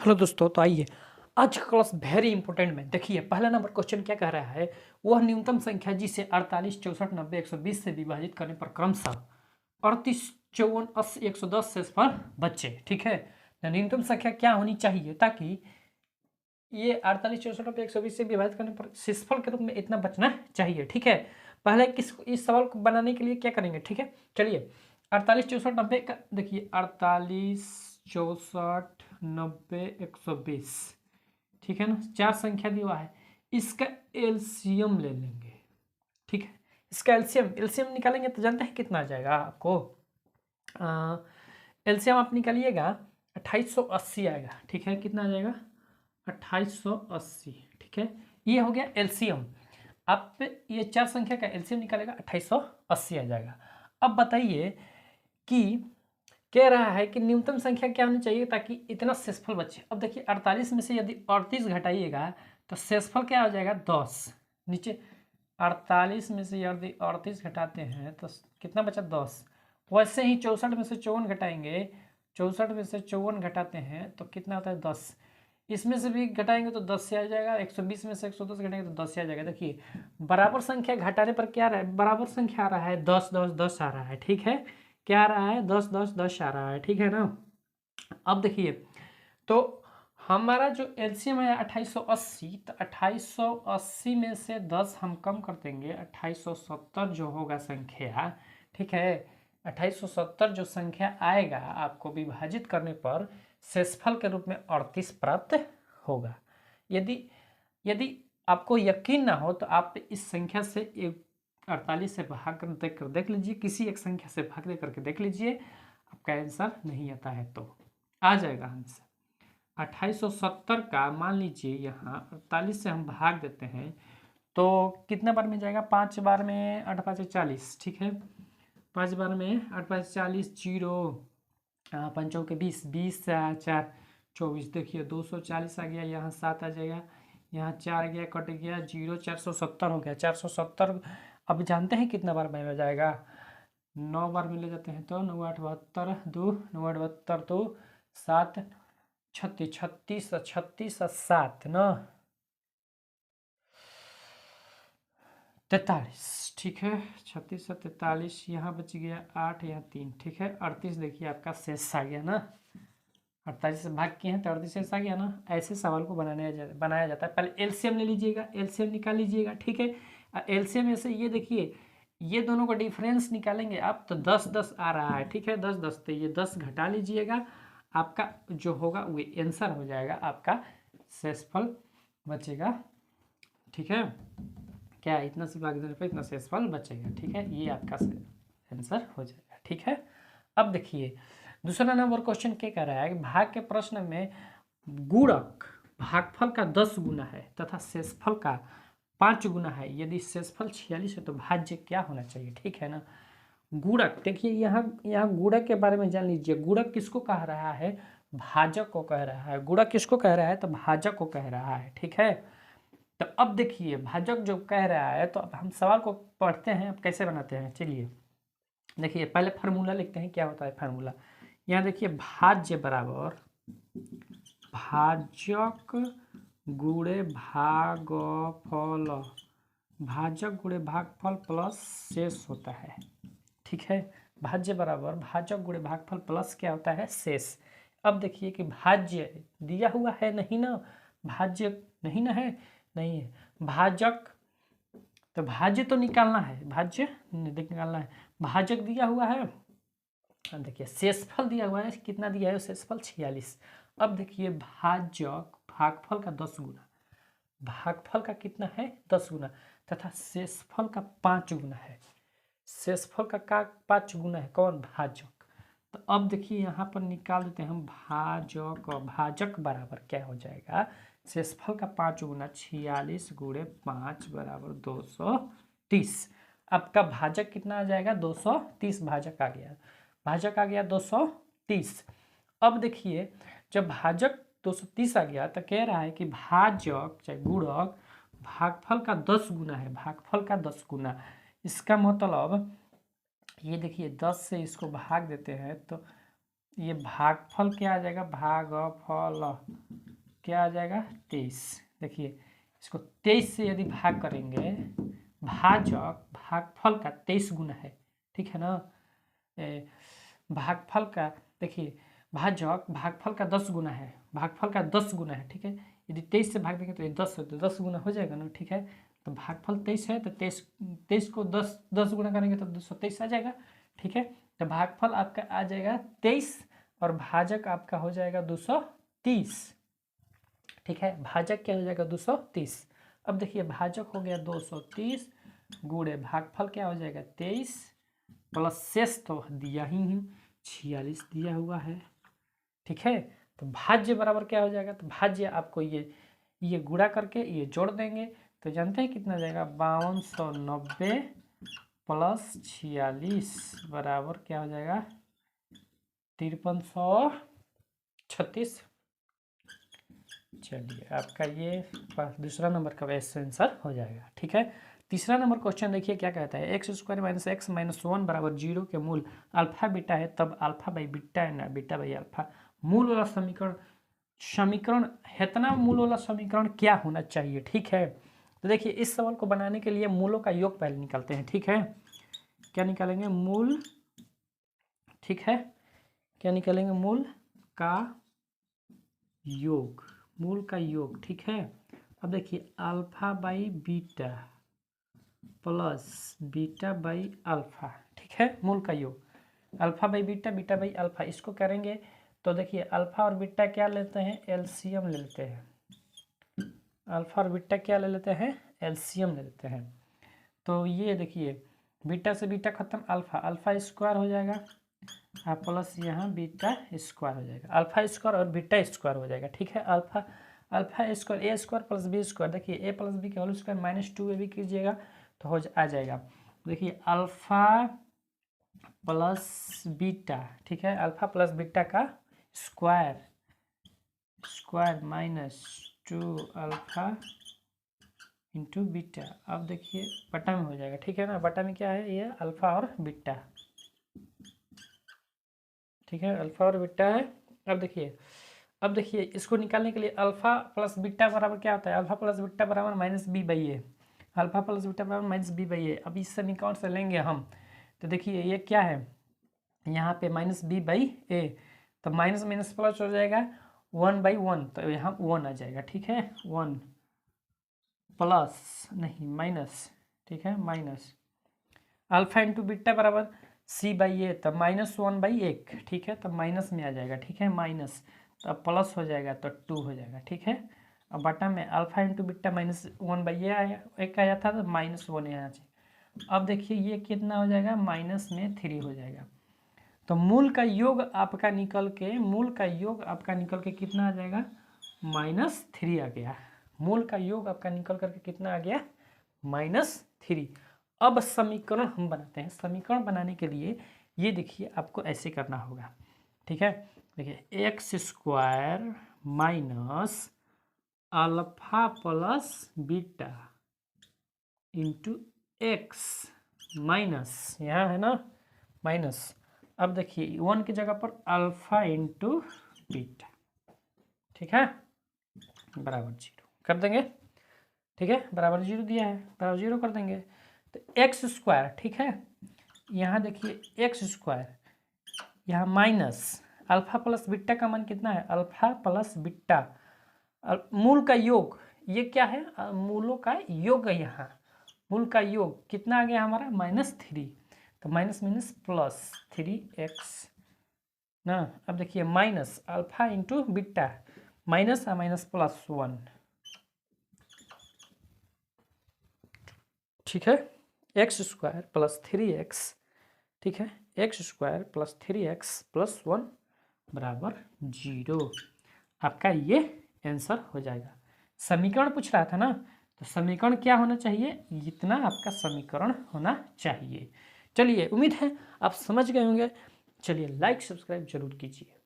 Hello दोस्तों, तो आइए आज का क्लास वेरी इंपॉर्टेंट में देखिए। पहला नंबर क्वेश्चन क्या कह रहा है, वह न्यूनतम संख्या जिसे 48, 64, 90, 120 से विभाजित करने पर क्रमशः 38, 54, 80, 110 शेषफल बचे। ठीक है, तो न्यूनतम संख्या क्या होनी चाहिए ताकि ये 48, 64, 90, 120 से विभाजित करने पर शेषफल के रूप में इतना बचना चाहिए। ठीक है, पहले इस सवाल को बनाने के लिए क्या करेंगे। ठीक है, चलिए 48, 64, 90 का देखिए 48, 64, 90, 120। ठीक है ना, चार संख्या दी हुआ है, इसका एलसीएम ले लेंगे। ठीक है, इसका एलसीएम निकालेंगे तो जानते हैं कितना आ जाएगा आपको। एलसीएम आप निकालिएगा 2880 आएगा। ठीक है, कितना आ जाएगा 2880। ठीक है, ये हो गया एलसीएम। आप ये चार संख्या का एलसीएम निकालेगा 2880 आ जाएगा। अब बताइए कि कह रहा है कि न्यूनतम संख्या क्या होनी चाहिए ताकि इतना शेषफल बचे। अब देखिए 48 में से यदि 38 घटाइएगा तो शेषफल क्या हो जाएगा 10। नीचे 48 में से यदि 38 घटाते हैं तो कितना बचा 10। वैसे ही 64 में से 54 घटाएंगे, 64 में से 54 घटाते हैं तो कितना होता है 10। इसमें से भी घटाएंगे तो 10 से आ जाएगा। 120 में से 110 घटाएंगे तो 10 से आ जाएगा। देखिए बराबर संख्या घटाने पर क्या आ रहा है, बराबर संख्या आ रहा है 10 10 10 आ रहा है। ठीक है, क्या आ रहा है 10 10 10 आ रहा है। ठीक है ना, अब देखिए तो हमारा जो एलसीएम है 2880, तो 2880 में से 10 हम कम कर देंगे, 2870 जो होगा संख्या। ठीक है, 2870 जो संख्या आएगा आपको विभाजित करने पर शेषफल के रूप में 38 प्राप्त होगा। यदि यदि आपको यकीन ना हो तो आप इस संख्या से 48 से भाग कर देख लीजिए, किसी एक संख्या से भाग दे करके देख लीजिए, आपका आंसर नहीं आता है तो आ जाएगा आंसर। 2870 का मान लीजिए यहाँ 48 से हम भाग देते हैं तो कितने बार में जाएगा, 5 बार में 8 5 40। ठीक है, 5 बार में 8 5 40, जीरो पंचों के 20, 20 4 24। देखिए 240 आ गया, यहाँ 7 आ जाएगा, यहाँ 4 गया कट गया, जीरो 470 हो गया। 470 अब जानते हैं कितना बार में जाएगा, 9 बार में ले जाते हैं तो 9 8 72, 2 9 8 72, 2 7 36, 36 36 7 ना 43। ठीक है, 36 से 43, यहाँ बच गया 8, यहाँ 3। ठीक है, 38 देखिए आपका शेष आ गया ना, 48 से भाग किए हैं तो 38 शेष आ गया ना। ऐसे सवाल को बनाया जाता है। पहले एलसीएम ले लीजिएगा, एलसीएम निकाल लीजिएगा। ठीक है, एलसीएम में से ये देखिए ये दोनों का डिफरेंस निकालेंगे आप तो 10 10 आ रहा है। ठीक है, 10 10, तो ये 10 घटा लीजिएगा, आपका जो होगा वो आंसर हो जाएगा, आपका शेषफल बचेगा। ठीक है, क्या इतना से भाग देने पर इतना शेषफल बचेगा। ठीक है, ये आपका आंसर हो जाएगा। ठीक है, अब देखिए दूसरा नंबर क्वेश्चन क्या कह रहा है कि भाग के प्रश्न में गुणक भागफल का 10 गुना है तथा शेषफल का 5 गुना है। यदि शेषफल 46 है तो भाज्य क्या होना चाहिए। ठीक है ना, गुणक देखिए यहाँ यहाँ गुणक के बारे में जान लीजिए। गुणक किसको कह रहा है, भाजक को कह रहा है। गुणक किसको कह रहा है, तो भाजक को कह रहा है। ठीक है, तो अब देखिए भाजक जो कह रहा है तो अब हम सवाल को पढ़ते हैं, अब कैसे बनाते हैं। चलिए देखिए पहले फार्मूला लिखते हैं, क्या होता है फार्मूला। यहाँ देखिए भाज्य बराबर भाजक गुणे भागफल, भाजक गुणे भागफल प्लस शेष होता है। ठीक है, भाज्य बराबर भाजक गुणे भागफल प्लस क्या होता है, शेष। अब देखिए कि भाज्य दिया हुआ है नहीं ना, भाज्य नहीं ना है, नहीं है भाजक, तो भाज्य तो निकालना है, भाज्य निकालना है। भाजक दिया हुआ है, देखिए शेषफल दिया हुआ है, कितना दिया है शेषफल 46। अब देखिए भाजक भागफल का 10 गुना, भागफल का कितना है 10 गुना, तथा शेषफल का 5 गुना है। शेषफल का 5 गुना है कौन, भाजक। तो अब देखिए यहाँ पर निकाल देते हैं हम भाजक, भाजक बराबर क्या हो जाएगा, शेषफल का 5 गुना 46 गुणे 5 बराबर 230। आपका भाजक कितना आ जाएगा 230, भाजक आ गया, भाजक आ गया 230। अब देखिए जब भाजक 230 आ गया तो कह रहा है कि भाजक चाहे गुणक भागफल का 10 गुना है, भागफल का 10 गुना। इसका मतलब ये देखिए 10 से इसको भाग देते हैं तो ये भागफल क्या आ जाएगा, भागफल क्या आ जाएगा 23। देखिए इसको 23 से यदि भाग करेंगे, भाजक भागफल का 23 गुना है, ठीक है ना। भागफल का देखिए भाजक भागफल का 10 गुना है, भागफल का 10 गुना है, ठीक है। यदि 23 से भाग देंगे तो ये 10 है, तो 10 गुना हो जाएगा ना, ठीक है। तो भागफल 23 है, तो 23 को 10 गुना करेंगे तो 223 आ जाएगा, ठीक है। तो भागफल आपका आ जाएगा 23 और भाजक आपका हो जाएगा 230, ठीक है। भाजक क्या हो जाएगा 230। अब देखिए भाजक हो गया 230 गुणे भागफल क्या हो जाएगा 23 प्लस शेष तो दिया ही हूँ 46 दिया हुआ है, ठीक है। तो भाज्य बराबर क्या हो जाएगा, तो भाज्य आपको ये गुणा करके ये जोड़ देंगे तो जानते हैं कितना जाएगा 5290 प्लस 46 बराबर क्या हो जाएगा 5336। चलिए आपका ये दूसरा नंबर का वैसे आंसर हो जाएगा, ठीक है। तीसरा नंबर क्वेश्चन देखिए क्या कहता है, x square minus x minus 1 बराबर 0 के मूल अल्फा बीटा है, तब अल्फा बाई बीटा है ना बीटा बाई अल्फा मूल वाला समीकरण इतना मूल वाला समीकरण क्या होना चाहिए, ठीक है। तो देखिए इस सवाल को बनाने के लिए मूलों का योग पहले निकालते हैं, ठीक है। क्या निकालेंगे मूल, ठीक है। क्या निकालेंगे मूल का योग, मूल का योग, ठीक है। अब देखिए alpha by beta plus beta by alpha, ठीक है। मूल का योग alpha by beta beta by alpha, इसको करेंगे तो देखिए अल्फा और बीटा क्या लेते हैं एलसीएम ले लेते हैं, अल्फा और बीटा क्या ले लेते हैं एलसीएम ले लेते हैं। तो ये देखिए बीटा से बीटा खत्म, अल्फा अल्फा स्क्वायर हो जाएगा प्लस यहाँ बीटा स्क्वायर हो जाएगा, अल्फा स्क्वायर और बीटा स्क्वायर हो जाएगा, ठीक है। अल्फा स्क्वायर ए स्क्वायर प्लस बी स्क्वायर, देखिए ए प्लस बी के होल स्क्वायर माइनस 2ab कीजिएगा तो आ जाएगा। देखिए अल्फा प्लस बीटा, ठीक है, अल्फा प्लस बीटा का square minus 2 alpha into beta. अब देखिए बटा में हो जाएगा, ठीक है ना। बटा में क्या है ये अल्फा और बीटा, ठीक है, अल्फा और बीटा है। अब देखिए इसको निकालने के लिए अल्फा प्लस बीटा बराबर क्या होता है, अल्फा प्लस बीटा बराबर minus B by A, alpha plus beta बराबर माइनस बी बाई ए। अब इस समीकरण से लेंगे हम तो देखिए ये क्या है यहाँ पे माइनस बी बाई ए, तो माइनस माइनस प्लस हो जाएगा 1/1, तो यहाँ 1 आ जाएगा, ठीक है। 1 प्लस नहीं माइनस, ठीक है, माइनस अल्फा इंटू बीटा बराबर सी बाई ए, तब -1/1, ठीक है, तब माइनस में आ जाएगा, ठीक है, माइनस तो अब प्लस हो जाएगा तो 2 हो जाएगा, ठीक है। अब बटा में अल्फा इंटू बीटा -1/1 आया, एक आया था तो -1 आना चाहिए। अब देखिए ये कितना हो जाएगा माइनस में 3 हो जाएगा। तो मूल का योग आपका निकल के कितना आ जाएगा -3 आ गया। मूल का योग आपका निकल करके कितना आ गया -3। अब समीकरण हम बनाते हैं। समीकरण बनाने के लिए ये देखिए आपको ऐसे करना होगा, ठीक है। देखिए x square minus alpha plus beta into x minus, यहाँ है ना माइनस, अब देखिए 1 की जगह पर अल्फा इंटू बीटा, ठीक है, बराबर 0 कर देंगे, ठीक है, बराबर 0 दिया है, बराबर 0 कर देंगे। तो एक्स स्क्वायर, ठीक है, यहाँ देखिए एक्स स्क्वायर, यहाँ माइनस अल्फा प्लस बीटा का मान कितना है अल्फा प्लस बीटा, मूल का योग ये क्या है मूलों का योग है, यहाँ मूल का योग कितना आ गया हमारा -3, तो माइनस माइनस प्लस 3x ना। अब देखिए minus alpha into beta minus minus plus 1, ठीक है, एक्स स्क्वायर प्लस 3x, ठीक है, x square plus 3x plus 1 बराबर 0। आपका ये आंसर हो जाएगा। समीकरण पूछ रहा था ना, तो समीकरण क्या होना चाहिए, इतना आपका समीकरण होना चाहिए। चलिए उम्मीद है आप समझ गए होंगे। चलिए लाइक सब्सक्राइब जरूर कीजिए।